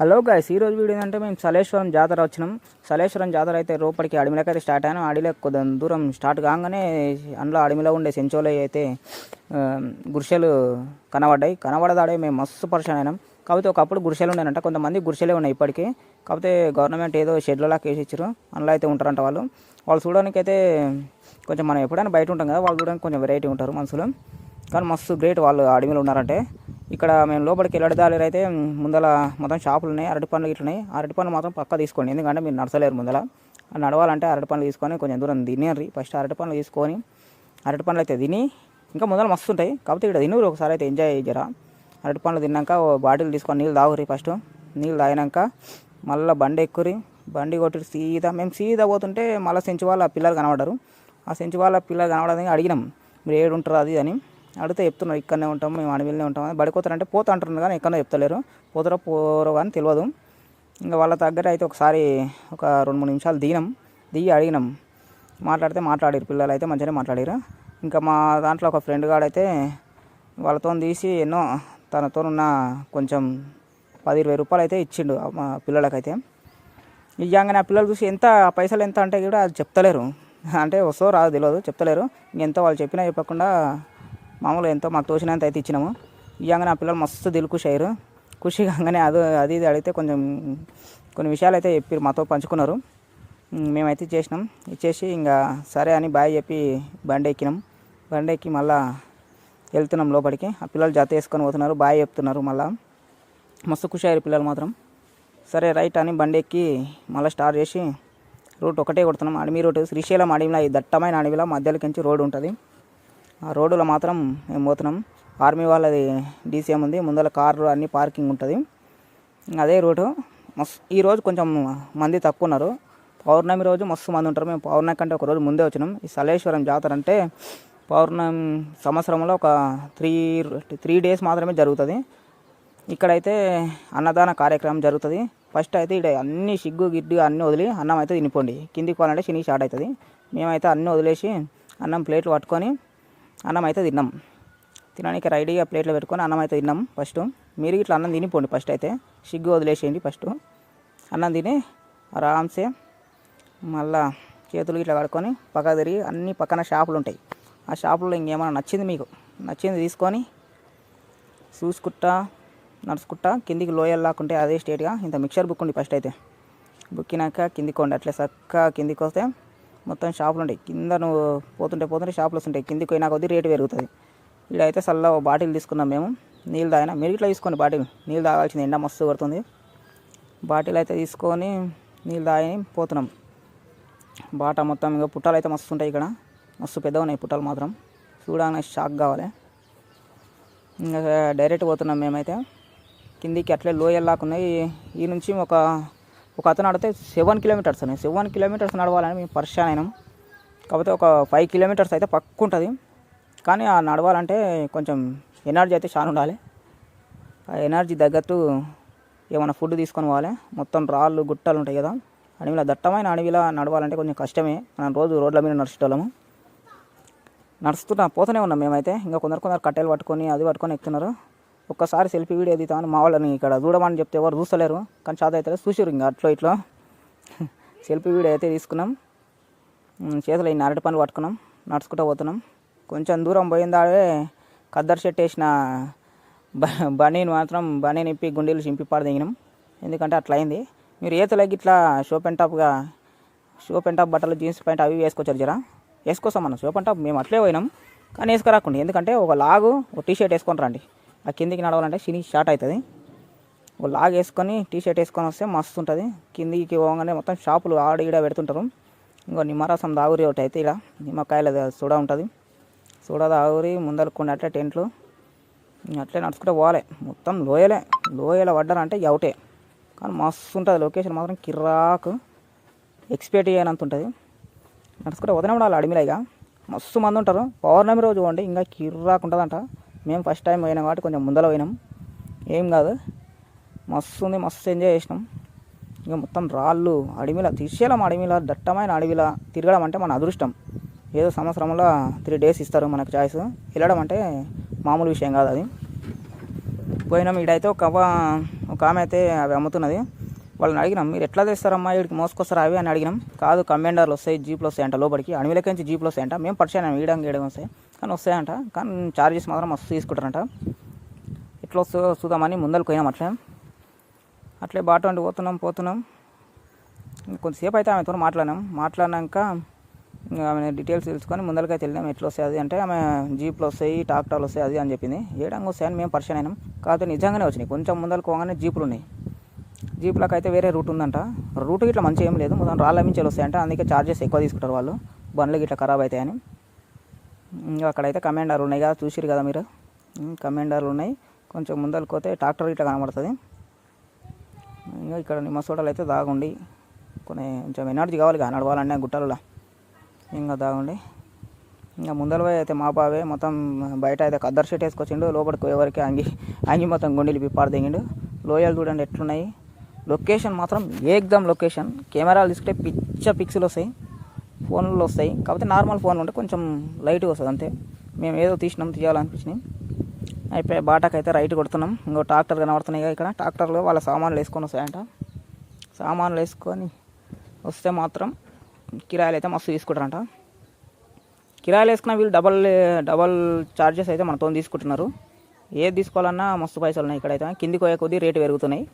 Hello guys, ఈ రోజు video ఏంటంటే మేము సలేశ్వరం జాతర వచ్చినాం. సలేశ్వరం జాతర అయితే రోపడికి అడవిలోకి అయితే స్టార్ట్ అయ్యాను. అడవిలో కొద్ది దూరం స్టార్ట్ కాగానే అందులో అడవిలో ఉండే సెంచోలో అయితే గుడిసెలు కనబడదాడే మేము మస్తు పరిచయం అయినాం. కాకపోతే ఒకప్పుడు గుడిసెలు ఉండేనంట, కొంతమంది గుడిసెలే ఉన్నాయి ఇప్పటికీ. కాకపోతే గవర్నమెంట్ ఏదో షెడ్లలాగా వేసి ఇచ్చారు, అందులో అయితే ఉంటారంట వాళ్ళు చూడడానికి అయితే కొంచెం మనం ఎప్పుడైనా బయట ఉంటాం కదా, వాళ్ళు చూడడానికి కొంచెం వెరైటీ ఉంటారు మనుషులు. కానీ మస్తు గ్రేట్ వాళ్ళు అడవిలో ఉన్నారంటే. ఇక్కడ మేము లోపలికి వెళ్ళడాలి అయితే ముందల మొత్తం షాపులు ఉన్నాయి, అరటి పండ్లు ఇట్లున్నాయి. అరటి పండ్లు మాత్రం పక్క తీసుకోండి, ఎందుకంటే మీరు నడచలేరు. ముందల నడవాలంటే అరటి పండ్లు తీసుకొని కొంచెం దూరం తినేరి. ఫస్ట్ అరటి పండ్లు తీసుకొని అరటి పండ్లు అయితే తిని ఇంకా ముందర మస్తు ఉంటాయి. కాకపోతే ఇక్కడ తినూరు ఒకసారి అయితే ఎంజాయ్ చేయరా. అరటి పండ్లు తిన్నాక బాటిల్ తీసుకొని నీళ్ళు తాగురి. ఫస్ట్ నీళ్ళు తాగినాక మళ్ళీ బండి ఎక్కురి, బండి కొట్టి మేము సీదా పోతుంటే మళ్ళీ సెంచు వాళ్ళ పిల్లలు కనబడ్డారు. ఆ సెంచు వాళ్ళ పిల్లలు కనబడదని అడిగినాం, మీరు ఏడు ఉంటారు అది అని అడిగితే చెప్తున్నారు ఇక్కడనే ఉంటాం, మేము అడవిలోనే ఉంటాం. బడిపోతారంటే పోతా అంటున్నారు కానీ ఎక్కడో చెప్తలేరు, పోతారో పోరో కానీ తెలియదు. ఇంకా వాళ్ళ దగ్గర అయితే ఒకసారి ఒక 2-3 నిమిషాలు దిగి అడిగినాం. మాట్లాడారు పిల్లలు అయితే మంచిగానే మాట్లాడారు. ఇంకా మా దాంట్లో ఒక ఫ్రెండ్ గాడైతే వాళ్ళతో తీసి ఎన్నో తనతో ఉన్న కొంచెం 10-20 రూపాయలు అయితే ఇచ్చిండు మా పిల్లలకైతే. ఇవ్వగానే ఆ పిల్లలు చూసి ఎంత పైసలు ఎంత అంటే కూడా అది చెప్తలేరు, అంటే వస్తో రాదు తెలియదు, చెప్తలేరు. ఇంకెంతో వాళ్ళు చెప్పినా చెప్పకుండా మామూలుగా ఎంతో మాకు తోచినంత అయితే ఇచ్చినాము. ఇవ్వగానే ఆ పిల్లలు మస్తు ఖుషి అయ్యారు. ఖుషి కాగానే అది ఇది అడిగితే కొంచెం కొన్ని విషయాలు అయితే చెప్పి మాతో పంచుకున్నారు. మేమైతే ఇచ్చేసి ఇంకా సరే అని బాయ్ చెప్పి బండి ఎక్కి మళ్ళీ వెళ్తున్నాం లోపలికి. ఆ పిల్లలు జత వేసుకొని పోతున్నారు, బాయ్ చెప్తున్నారు. మళ్ళీ మస్తు ఖుషి అయ్యారు పిల్లలు మాత్రం. సరే రైట్ అని బండి ఎక్కి మళ్ళీ స్టార్ట్ చేసి రూట్ ఒకటే కొడుతున్నాం, అడవి రూట్. శ్రీశైలం అడవిలో ఈ దట్టమైన అడవిలో మధ్యలోకించి రోడ్డు ఉంటుంది. ఆ రోడ్డులో మాత్రం మేము పోతున్నాం. ఆర్మీ వాళ్ళది డీసీఎం ఉంది, ముందర కార్లు అన్నీ పార్కింగ్ ఉంటుంది. అదే రూటు. ఈరోజు కొంచెం మంది తక్కువ ఉన్నారు. పౌర్ణమి రోజు మస్తు మంది ఉంటారు. మేము పౌర్ణమి కంటే ఒక రోజు ముందే వచ్చినాం. ఈ సలేశ్వరం జాతర అంటే పౌర్ణమి సంవత్సరంలో ఒక 3 డేస్ మాత్రమే జరుగుతుంది. ఇక్కడైతే అన్నదాన కార్యక్రమం జరుగుతుంది. ఫస్ట్ అయితే ఇక్కడ అన్ని సిగ్గు గిడ్డు అన్నీ వదిలి అన్నం అయితే తినిపోండి. కిందికి పోవాలంటే శని స్టార్ట్ అవుతుంది. మేమైతే అన్నీ వదిలేసి అన్నం ప్లేట్లు పట్టుకొని అన్నం అయితే తినడానికి రెడీగా ప్లేట్లో పెట్టుకొని అన్నం అయితే తిన్నాం. ఫస్ట్ మీరు ఇట్లా అన్నం తినిపోండి. ఫస్ట్ అయితే సిగ్గు వదిలేసేయండి. ఫస్ట్ అన్నం తిని ఆరామ్సే మళ్ళా చేతులు ఇట్లా కడుక్కొని పక్క తిరిగి అన్ని పక్కన షాపులు ఉంటాయి. ఆ షాపులో ఇంకేమైనా నచ్చింది తీసుకొని చూసుకుంటా నడుచుకుంటా కిందికి లోయలు లాక్కుంటే అదే స్టేట్గా ఇంత మిక్చర్ బుక్ ఉంది. ఫస్ట్ అయితే బుక్కినాక కిందికి పోండి. అట్లా చక్కగా కిందికి వస్తే మొత్తం షాపులు ఉంటాయి. కింద నువ్వు పోతుంటే షాపులు వస్తుంటాయి. కిందికి పోయినా కొద్దీ రేటు పెరుగుతుంది. ఇక్కడైతే చల్ల బాటిల్ తీసుకున్నాం మేము, నీళ్ళు తాగినా. మీరు ఇట్లా తీసుకోండి బాటిల్, నీళ్ళు తాగాల్సింది, ఎండ మస్తు పడుతుంది. బాటిల్ అయితే తీసుకొని నీళ్ళు తాగి పోతున్నాం. బాట మొత్తం ఇంకా పుట్టాలు అయితే మస్తు ఉంటాయి. ఇక్కడ మస్తు పెద్దగా ఉన్నాయి పుట్టాలు మాత్రం, చూడగానే షాక్ కావాలి. ఇంకా డైరెక్ట్ పోతున్నాం మేమైతే కిందికి. అట్లే లోయల్లాకున్నాయి. ఈ నుంచి ఒక అతను అడిగితే 7 కిలోమీటర్స్ అని, 7 కిలోమీటర్స్ నడవాలని మేము పరిచయం అయినాం. కాకపోతే ఒక 5 కిలోమీటర్స్ అయితే పక్కు ఉంటుంది. కానీ ఆ నడవాలంటే కొంచెం ఎనర్జీ అయితే చాలా ఉండాలి. ఆ ఎనర్జీ తగ్గట్టు ఏమైనా ఫుడ్ తీసుకొని పోవాలి. మొత్తం రాళ్ళు గుట్టలు ఉంటాయి కదా అడవిలో, దట్టమైన అడవిలో నడవాలంటే కొంచెం కష్టమే. మనం రోజు రోడ్ల మీద నడుచుకోలేము. పోతూనే ఉన్నాం మేమైతే. ఇంకా కొందరు కట్టెలు పట్టుకొని అది పట్టుకొని ఎక్కుతున్నారు. ఒక్కసారి సెల్ఫీ వీడియో తీద్దామని మా వాళ్ళని ఇక్కడ చూడమని చెప్తే ఎవరు చూస్తలేరు, కానీ చాత అయితే చూసారు. ఇంకా ఇట్లా సెల్ఫీ వీడియో అయితే తీసుకున్నాం. చేతులు ఇన్ని అరటి పనులు పట్టుకున్నాం, నడుచుకుంటూ పోతున్నాం. కొంచెం దూరం పోయిందాడే ఖద్దరు షర్ట్ వేసిన బండిని నిప్పి గుండీలు చింపి దిగినాం. ఎందుకంటే అట్లా అయింది. మీరు ఏతలకి ఇట్లా షోప్ అండ్ టాప్ బట్టలు, జీన్స్ ప్యాంట్ అవి వేసుకొచ్చారు. జరా వేసుకోసాం మనం షోప్ అండ్ టాప్. మేము అట్లే పోయినాం కానీ వేసుకురాకండి. ఎందుకంటే ఒక లాగు ఒక టీషర్ట్ వేసుకొని రండి. ఆ కిందికి నడవాలంటే శని స్టార్ట్ అవుతుంది. ఒక లాగ్ వేసుకొని టీషర్ట్ వేసుకొని వస్తే మస్తు ఉంటుంది. కిందికి పోగానే మొత్తం షాపులు ఈడ పెడుతుంటారు. ఇంకో నిమ్మరసం దాగురి ఒకటి అయితే ఇలా నిమ్మకాయలు సోడా ఉంటుంది. సోడా దాగురి ముందరుకుండా అట్లే టెంట్లు అట్లే నడుచుకుంటే పోవాలి. మొత్తం లోయల పడ్డారంటే అవుటే. కానీ మస్తు ఉంటుంది లొకేషన్ మాత్రం, కిర్రాకు ఎక్స్పెక్ట్ చేయనంత ఉంటుంది. నడుచుకుంటే వదిన ఉండాలి అడవిలో. ఇక మస్తు మంది ఉంటారు. పౌర్ణమి రోజు పోండి ఇంకా కిర్రాకు ఉంటుందంట. మేము ఫస్ట్ టైం పోయినాం కాబట్టి కొంచెం ముందర పోయినాం, ఏం కాదు. మస్తు ఎంజాయ్ చేసినాం. ఇంకా మొత్తం రాళ్ళు అడవిలో, శ్రీశైలం అడవిలో, దట్టమైన అడవిలో తిరగడం అంటే మన అదృష్టం. ఏదో సంవత్సరంలో 3 డేస్ ఇస్తారు మనకు చాయిస్. వెళ్ళడం అంటే మామూలు విషయం కాదు అది. పోయినాం. ఈడైతే ఒక ఒక ఆమె అయితే అవి అమ్ముతున్నది. వాళ్ళని అడిగినాం, మీరు ఎట్లా తెస్తారమ్మా వీడికి మోసుకొస్తారా అవి అని అడిగినాం. కాదు కమాండర్లు వస్తాయి, జీప్లు వస్తాయంట, లోపలికి అడవిలోకి నుంచి జీప్లు వస్తాయంట. మేము పరిచయం ఈడంగా వస్తాయి కానీ వస్తాయంట, కానీ చార్జెస్ మాత్రం మస్తు తీసుకుంటారంట. ఎట్లా వస్తుందో చూద్దామని ముందరికి పోయినాం. అట్లే బాట వండి పోతున్నాం. కొంతసేపు అయితే ఆమెతో మాట్లాడినాక ఆమె డీటెయిల్స్ తెలుసుకొని ముందరికైతే వెళ్ళినాం. ఎట్లా వస్తాయి అది అంటే ఆమె జీప్లు వస్తాయి, ట్రాక్టర్లు వస్తాయి అది అని చెప్పింది. ఏడంగా వస్తాయని మేము పరిచయం అయినాం. కాకపోతే నిజంగానే వచ్చినాయి. కొంచెం ముందరికి పోగానే జీపులు ఉన్నాయి. జీప్లకు అయితే వేరే రూట్ ఉందంట. రూట్ ఇట్లా మంచిగా ఏం లేదు, మొత్తం రాళ్ళ మించాలు వస్తాయంట. అందుకే చార్జెస్ ఎక్కువ తీసుకుంటారు వాళ్ళు, బండ్లకి ఇట్లా ఖరాబ్ అవుతాయని. ఇంకా అక్కడైతే కమాండర్లు ఉన్నాయి కదా, చూసిరు కదా మీరు. కమాండర్లు ఉన్నాయి. కొంచెం ముందరికి పోతే ట్రాక్టర్ ఇట్లా కనబడుతుంది. ఇంకా ఇక్కడ నిమ్మ సోడాలు అయితే దాగుండి కొంచెం ఎనర్జీ కావాలి కదా నడవాలన్నా గుట్టలలో. ఇంకా దాగుండి ఇంకా ముందర అయితే మా బావే మొత్తం బయట అయితే కద్దర్ షీట్ వేసుకొచ్చిండు. లోపలికి పోయేవరకు అంగి మొత్తం గుండెలు పిప్పాడు దిగిండు. లోయలు చూడండి ఎట్లున్నాయి. లొకేషన్ మాత్రం ఏకదమ్ లొకేషన్. కెమెరాలు తీసుకుంటే పిక్సెల్ వస్తాయి, ఫోన్లో వస్తాయి. కాకపోతే నార్మల్ ఫోన్ ఉంటే కొంచెం లైట్గా వస్తుంది అంతే. మేము ఏదో తీయాలనిపించినాయి. అయిపోయి బాటాకి అయితే రైట్ కొడుతున్నాం. ఇంకో ట్రాక్టర్ కనబడుతున్నాయి కదా ఇక్కడ. ట్రాక్టర్లో వాళ్ళ సామాన్లు వేసుకొని వస్తాయంట. సామాన్లు వేసుకొని వస్తే మాత్రం కిరాయిలు అయితే మస్తు తీసుకుంటారంట. కిరాయిలు వేసుకున్న వీళ్ళు డబల్ ఛార్జెస్ అయితే మనతో తీసుకుంటున్నారు. ఏది తీసుకోవాలన్నా మస్తు పైసలు ఉన్నాయి ఇక్కడైతే. కిందికి పోయే కొద్దీ రేటు పెరుగుతున్నాయి.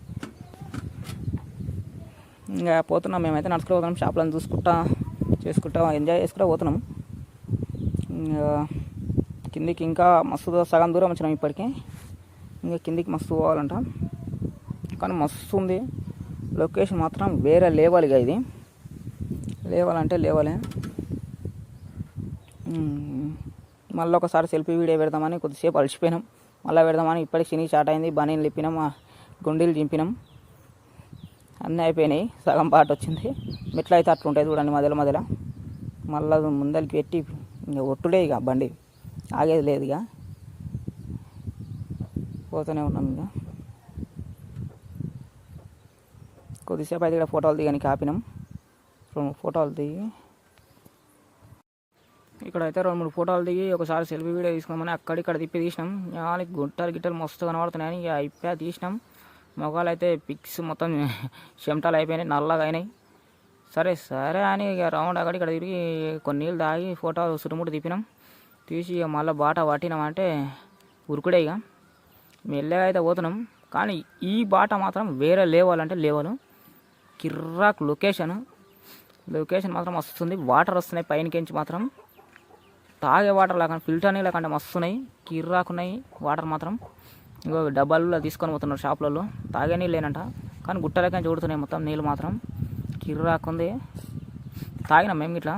ఇంకా పోతున్నాం మేమైతే, నడుచుకుంటూ పోతున్నాం. షాపులను చేసుకుంటా ఎంజాయ్ చేసుకుంటూ పోతున్నాం. ఇంకా కిందికి ఇంకా మస్తు సగం దూరం వచ్చినాం ఇప్పటికీ. ఇంకా కిందికి మస్తు పోవాలంట, కానీ మస్తు ఉంది లొకేషన్ మాత్రం. వేరే లేవల్గా ఇది, లేవాలంటే లేవలే. మళ్ళీ ఒకసారి సెల్ఫీ వీడియో పెడదామని కొద్దిసేపు అలసిపోయినాం. మళ్ళీ పెడదామని ఇప్పటికి సినీ స్టార్ట్ అయింది. బనీలు తిప్పినాం, గుండీలు చింపినాం, అన్నీ అయిపోయినాయి. సగం పాట వచ్చింది. మెట్లు అయితే అట్లా ఉంటాయి చూడండి మధ్యలో మళ్ళీ ముందరికి పెట్టి ఇంకా ఒట్టుడే ఇక బండి ఆగేది లేదు. ఇక పోతూనే ఉన్నాం. ఇక కొద్దిసేపు అయితే ఇక్కడ ఫోటోలు దిగడానికి ఆపినాం. ఫోటోలు దిగి ఇక్కడైతే 2-3 ఫోటోలు దిగి ఒకసారి సెల్ఫీ వీడియో తీసుకున్నామని అక్కడిక్కడ తిప్పి తీసినాం. గిట్టలు మస్తు కనబడుతున్నాయని ఇక అయిపోయా తీసినాం. మొగాలు అయితే పిక్స్ మొత్తం చెమటలు అయిపోయినాయి, నల్లగా అయినాయి. సరే అని ఇక రౌండ్ అక్కడిక్కడ తిరిగి కొన్ని నీళ్ళు తాగి ఫోటో సురుముట్టు తిప్పినాం. తీసి ఇక మళ్ళీ బాట పట్టినామంటే ఉరుకుడే. ఇక మెల్లగా అయితే పోతున్నాం. కానీ ఈ బాట మాత్రం వేరే లేవాలంటే లేవలు. కిర్రాక్ లొకేషన్ మాత్రం వస్తుంది. వాటర్ వస్తున్నాయి పైనకించి మాత్రం. తాగే వాటర్ లేకుండా ఫిల్టర్ నీళ్ళు లేకుండా మస్తున్నాయి, కిర్రాకున్నాయి వాటర్ మాత్రం. ఇంకో డబ్బాలలో తీసుకొని పోతున్నారు షాపులలో. తాగే నీళ్ళు లేనంట, కానీ గుట్టలకే చూడుతున్నాయి మొత్తం నీళ్ళు మాత్రం. కిర్రాకుంది. తాగినాం మేము ఇట్లా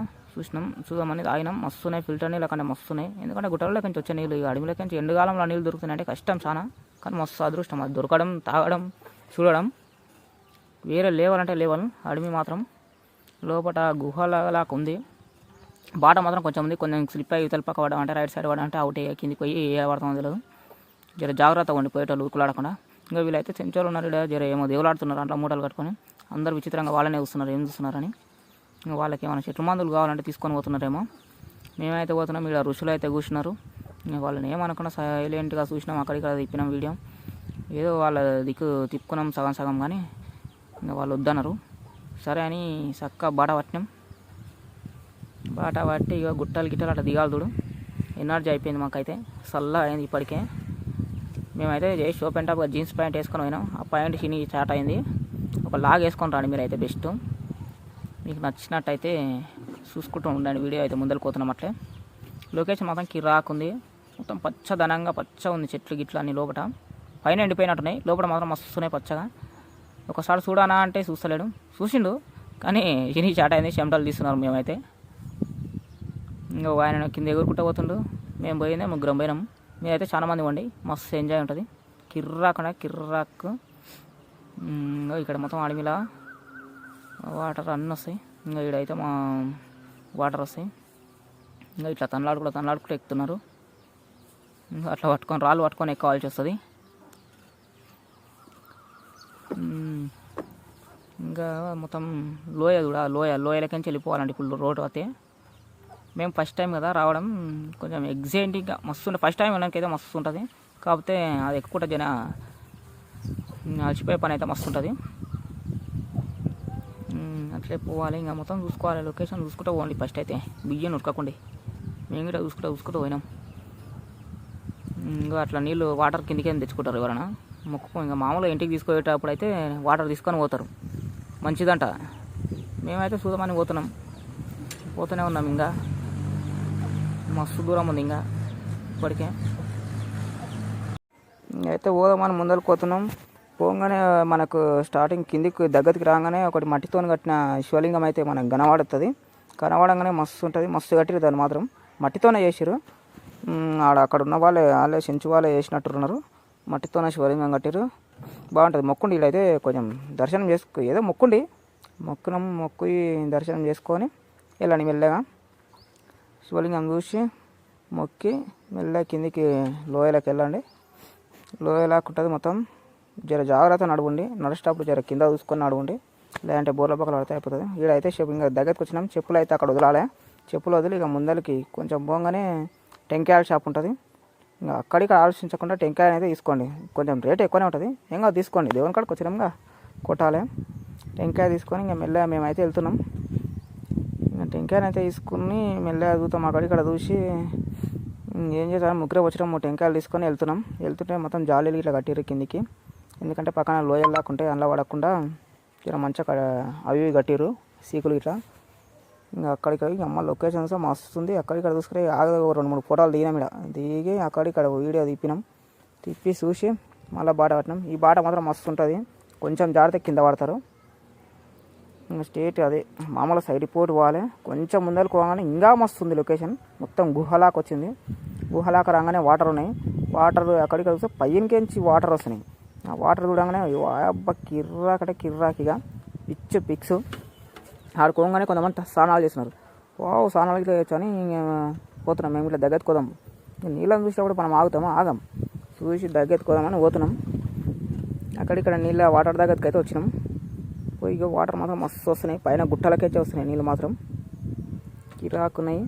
చూద్దామని తాగినాం. మస్తున్నాయి ఫిల్టర్ నీళ్ళు లేకుండా మస్తున్నాయి. ఎందుకంటే గుట్టలలోకి నుంచి వచ్చే నీళ్ళు, అడవిలోకి నుంచి ఎండుకాలంలో నీళ్ళు దొరుకుతున్నాయి అంటే కష్టం చాలా, కానీ మస్తు అదృష్టం అది దొరకడం, తాగడం, చూడడం. వేరే లేవాలంటే లేవల్. అడవి మాత్రం లోపల గుహలాగా ఉంది. బాట మాత్రం కొంచెం స్లిప్ అయ్యి తలపక్క పడడం అంటే రైట్ సైడ్ పడడం అంటే అవుట్ అయ్యి కిందికి పోయి ఏ పడుతుందో తెలియదు. జర జాగ్రత్తగా ఉండి పోయేటోళ్ళు ఉరుకులాడకుండా. ఇంకా వీళ్ళైతే చెంచోళ్ళు ఉన్నారు ఇక్కడ, జర ఏమో దేవులాడుతున్నారు అట్లా మూటలు కట్టుకొని. అందరూ విచిత్రంగా వాళ్ళనే చూస్తున్నారు, ఏం చూస్తున్నారని. ఇంకా వాళ్ళకి ఏమైనా చెట్ల మందులు కావాలంటే తీసుకొని పోతున్నారేమో. మేమైతే పోతున్నాం. ఇక్కడ ఋషులు అయితే కూర్చున్నారు. ఇంకా వాళ్ళని ఏమనుకున్నా సైలెంట్గా చూసినాం, అక్కడిక్కడ తిప్పినాం వీడియో. ఏదో వాళ్ళ దిక్కు తిప్పుకున్నాం సగం కానీ ఇంకా వాళ్ళు వద్దన్నారు. సరే అని చక్కగా బాట పట్టినాం. బాట పట్టి ఇక గిట్టలు అట్లా దిగాలి చూడు. ఎనర్జీ అయిపోయింది మాకైతే, చల్లగా అయింది ఇప్పటికే. మేమైతే చేసి ఓపెన్ టాప్గా జీన్స్ ప్యాంట్ వేసుకొని పోయినాం. ఆ ప్యాంట్ చిని స్టార్ట్ అయింది. ఒక లాగ్ వేసుకొని రాండి మీరు అయితే బెస్ట్. మీకు నచ్చినట్టయితే చూసుకుంటూ ఉండండి వీడియో అయితే ముందరికి పోతున్నాం. అట్లే లొకేషన్ మాత్రం కిరాక్ ఉంది. మొత్తం పచ్చదనంగా ఉంది, చెట్లు గిట్లు అన్ని. లోపల పైన ఎండిపోయినట్టున్నాయి, లోపల మాత్రం మస్తున్నాయి పచ్చగా. ఒకసారి చూడానా అంటే చూస్తలేడు, చూసిండు కానీ చిని స్టార్ట్ అయింది. చెమటలు తీస్తున్నారు. మేమైతే ఇంకా ఆయన కింద ఎగురుకుంటూ పోతుండు. మేము పోయిందే ముగ్గురం పోయినాం. మీరైతే చాలా మంది ఇవ్వండి, మస్తు ఎంజాయ్ ఉంటుంది. కిర్రాక్. ఇక్కడ మొత్తం అడవిలా వాటర్ అన్నీ వస్తాయి. ఇంకా ఈడైతే మా వాటర్ వస్తాయి. ఇంకా ఇట్లా తనలాడుకుంటూ ఎక్కుతున్నారు. ఇంకా అట్లా రాళ్ళు పట్టుకొని ఎక్కవాల్సి వస్తుంది. ఇంకా మొత్తం లోయ కూడా లోయలకించి వెళ్ళిపోవాలండి ఇప్పుడు రోడ్డు అయితే. మేము ఫస్ట్ టైం కదా రావడం, కొంచెం ఎగ్జైటింగ్గా మస్తు ఉంటుంది. ఫస్ట్ టైం వెళ్ళడానికైతే మస్తు ఉంటుంది. కాకపోతే అది ఎక్కువ జన అలసిపోయే పని అయితే మస్తు ఉంటుంది. అట్లే పోవాలి, ఇంకా మొత్తం చూసుకోవాలి, లొకేషన్ చూసుకుంటూ పోండి. ఫస్ట్ అయితే బియ్యం ఉరకకండి, మేము కూడా చూసుకుంటూ పోయినాం. ఇంకా అట్లా నీళ్ళు వాటర్ కిందికి తెచ్చుకుంటారు ఎవరైనా మొక్కు. ఇంకా మామూలుగా ఇంటికి తీసుకుపోయేటప్పుడు అయితే వాటర్ తీసుకొని పోతారు, మంచిదంట. మేమైతే చూద్దామని పోతూనే ఉన్నాం. ఇంకా మస్తు దూరం ఉంది ఇంకా ఇప్పటికే. అయితే పోదామని ముందరకు పోతున్నాం. పోగానే మనకు స్టార్టింగ్ కిందికి దగ్గరికి రాగానే ఒకటి మట్టితో కట్టిన శివలింగం అయితే మనకు కనబడుతుంది. కనబడంగానే మస్తు ఉంటుంది, మస్తు కట్టిరు దాన్ని మాత్రం మట్టితోనే చేసిరు. అక్కడ ఉన్న వాళ్ళే చెంచు వాళ్ళే చేసినట్టున్నారు. మట్టితోనే శివలింగం కట్టిరు, బాగుంటుంది. మొక్కుండి వీళ్ళైతే కొంచెం దర్శనం ఏదో మొక్కి దర్శనం చేసుకొని వెళ్ళండి మెల్లగా. శివలింగం చూసి మొక్కి మెల్లగా కిందికి లోయలోకి వెళ్ళండి. లోయలాగా ఉంటుంది మొత్తం. జర జాగ్రత్త నడవండి, నడిచేటప్పుడు జర కింద చూసుకొని నడవండి, లేదంటే బోర్ల పక్కన పడితే అయిపోతుంది. ఈడైతే ఇంకా దగ్గరికి వచ్చినాం. చెప్పులు అయితే అక్కడ వదలాలి. చెప్పులు వదిలి ఇక ముందరికి కొంచెం పోగానే టెంకాయల షాప్ ఉంటుంది. ఇంకా అక్కడికి ఆలోచించకుండా టెంకాయ అయితే తీసుకోండి. కొంచెం రేట్ ఎక్కువనే ఉంటుంది, ఏం కాదు తీసుకోండి. దేవుని కాడికి వచ్చినాంగా కొట్టాలి. టెంకాయ తీసుకొని ఇంకా మెల్లగా మేమైతే వెళ్తున్నాం. ఇంకా టెంకాయని అయితే తీసుకుని మెల్లగా చూద్దాం. అక్కడ చూసి ఏం చేస్తాం, ముగ్గురే వచ్చినాం. టెంకాయలు తీసుకొని వెళ్తుంటే మొత్తం జాలీలు ఇట్లా కట్టిరు కిందికి. ఎందుకంటే పక్కన లోయలు లాక్కుంటే అందులో పడకుండా ఇలా మంచిగా అవి కట్టిరు సీకులు ఇట్లా. ఇంకా అక్కడికి అమ్మ లొకేషన్స్ మస్తుంది. అక్కడిక్కడ చూసుకుని 2-3 ఫోటోలు దిగినాం. దిగి అక్కడిక్కడ వీడియో తిప్పి చూసి మళ్ళీ బాట పట్టినాం. ఈ బాట మాత్రం మస్తు ఉంటుంది, కొంచెం జాగ్రత్త కింద పడతారు. ఇంకా స్టేట్ అదే మామూలు సైడ్ పోటు పోవాలి. కొంచెం ముందరకు పోగానే ఇంకా మస్తుంది లొకేషన్. మొత్తం గుహలాకు వచ్చింది. గుహలాక రాగానే వాటర్ ఉన్నాయి. వాటర్ అక్కడికి చూస్తే పైనకించి వాటర్ వస్తున్నాయి. ఆ వాటర్ చూడగానే అబ్బా కిర్రాకిగా పిక్స్ ఆడుకోగానే కొంతమంది స్నానాలు చేస్తున్నారు. స్నానాలు ఇట్లా చేయొచ్చు అని పోతున్నాం. మేము ఇట్లా దగ్గెత్తుకోదాం. నీళ్ళని చూసినప్పుడు మనం ఆగం చూసి దగ్గెత్తుకోదామని పోతున్నాం. అక్కడిక్కడ నీళ్ళ వాటర్ దగ్గరికి అయితే వచ్చినాం. పోయి వాటర్ మాత్రం మస్తు వస్తున్నాయి, పైన గుట్టలకైతే వస్తున్నాయి నీళ్ళు మాత్రం కిరాకున్నాయి.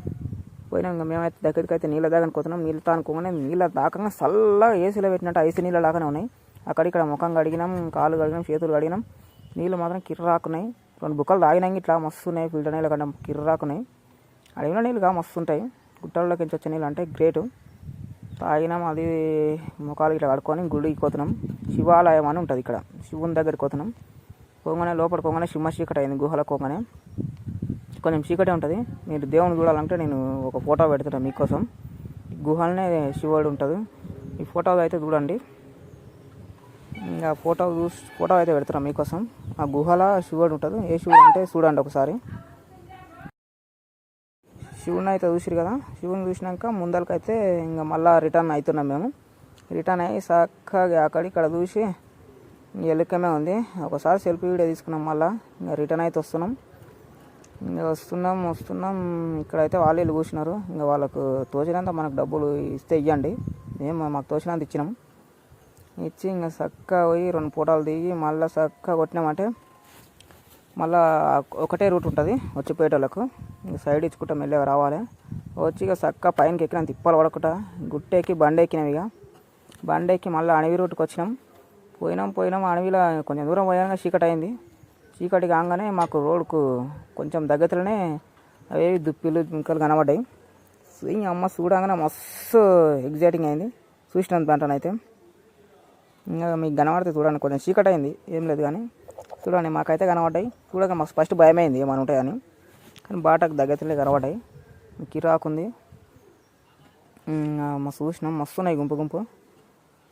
పోయినా ఇంకా మేమైతే దగ్గరికి అయితే నీళ్ళ దగ్గరికి పోతున్నాం. నీళ్ళు తానుకోగానే నీళ్ళ దాకంగా చల్లగా ఏసీలో పెట్టినట్టు ఐసు నీళ్ళ లాగానే ఉన్నాయి. అక్కడిక్కడ ముఖం కడిగినాం, కాళ్ళు కడిగినాం, చేతులు కడిగినాం. నీళ్ళు మాత్రం కిర్రాకున్నాయి. 2 బుక్కలు తాగినాం. ఇట్లా మస్తు ఉన్నాయి. ఫిల్టర్ నీళ్ళ కంటే కిర్రాకున్నాయి. అడవిలో నీళ్ళుగా మస్తు ఉంటాయి. గుట్టల్లోకి వచ్చే నీళ్ళు అంటే గ్రేటు. తాగినాం. అది ముఖాలు ఇట్లా కడుక్కొని గుడికి పోతున్నాం. శివాలయం అని ఉంటుంది ఇక్కడ, శివుని దగ్గరికి పోతున్నాం. పోగానే లోపల పోగానే సింహ చీకటి అయింది. గుహలో పోగానే కొంచెం చీకటే ఉంటుంది. మీరు దేవుని చూడాలంటే నేను ఒక ఫోటో పెడుతున్నాను మీకోసం. గుహలనే శివుడు ఉంటుంది. ఈ ఫోటో అయితే చూడండి. ఇంకా ఫోటో అయితే పెడుతున్నాం మీకోసం. ఆ గుహలో శివుడు ఉంటుంది. ఏ శివుడు అంటే చూడండి ఒకసారి. శివుని అయితే చూసిరు కదా. శివుని చూసినాక ముందరికైతే ఇంకా మళ్ళీ రిటర్న్ అవుతున్నాం. మేము రిటర్న్ అయ్యి చక్కగా అక్కడిక్కడ చూసి ఎలుకమే ఉంది. ఒకసారి సెల్ఫీ వీడియో తీసుకున్నాం. మళ్ళీ ఇంకా రిటర్న్ అయితే వస్తున్నాం. ఇంకా వస్తున్నాం. ఇక్కడైతే వాళ్ళు కూర్చున్నారు. ఇంకా వాళ్ళకు తోచినంత మనకు డబ్బులు ఇస్తే ఇవ్వండి. మేము మాకు తోచినంత ఇచ్చినాం. ఇచ్చి ఇంకా చక్కగా పోయి 2 ఫోటోలు దిగి మళ్ళీ చక్కగా కొట్టినామంటే మళ్ళీ ఒకటే రూట్ ఉంటుంది వచ్చిపోయేటోళ్ళకు. ఇంకా సైడ్ ఇచ్చుకుంటా మెల్లగా రావాలి. వచ్చి ఇక చక్కగా పైనకి ఎక్కినాం. తిప్పాలు పడకుండా గుట్టెక్కి బండి ఎక్కినాం. ఇక బండి ఎక్కి మళ్ళీ అడవి రూట్కి వచ్చినాం. పోయినాం. అడవిలో కొంచెం దూరం పోయాక చీకటి అయింది. చీకటి కాగానే మాకు రోడ్కు కొంచెం దగ్గరలోనే అవి దుప్పిలు జింకలు కనబడ్డాయి. అమ్మ చూడగానే మస్తు ఎగ్జైటింగ్ అయింది. చూసినంత వెంటనైతే ఇంకా మీకు కనబడితే చూడండి. కొంచెం చీకటి అయింది, ఏం లేదు కానీ చూడండి మాకైతే కనబడ్డాయి. చూడగా మాకు ఫస్ట్ భయమైంది ఏమైనా ఉంటాయని, కానీ బాటకు దగ్గరలో కనబడ్డాయి. కిరాకుంది. చూసినాం. మస్తున్నాయి గుంపు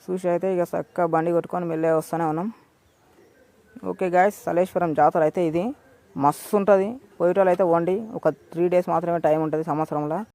చూసి అయితే ఇక చక్కగా బండి కొట్టుకొని మెల్లే వస్తూనే ఉన్నాం. ఓకే గాయస్, సలేశ్వరం జాతర అయితే ఇది మస్తు ఉంటుంది. పోయేటోళ్ళు అయితే వండి ఒక 3 డేస్ మాత్రమే టైం ఉంటుంది సంవత్సరంలో.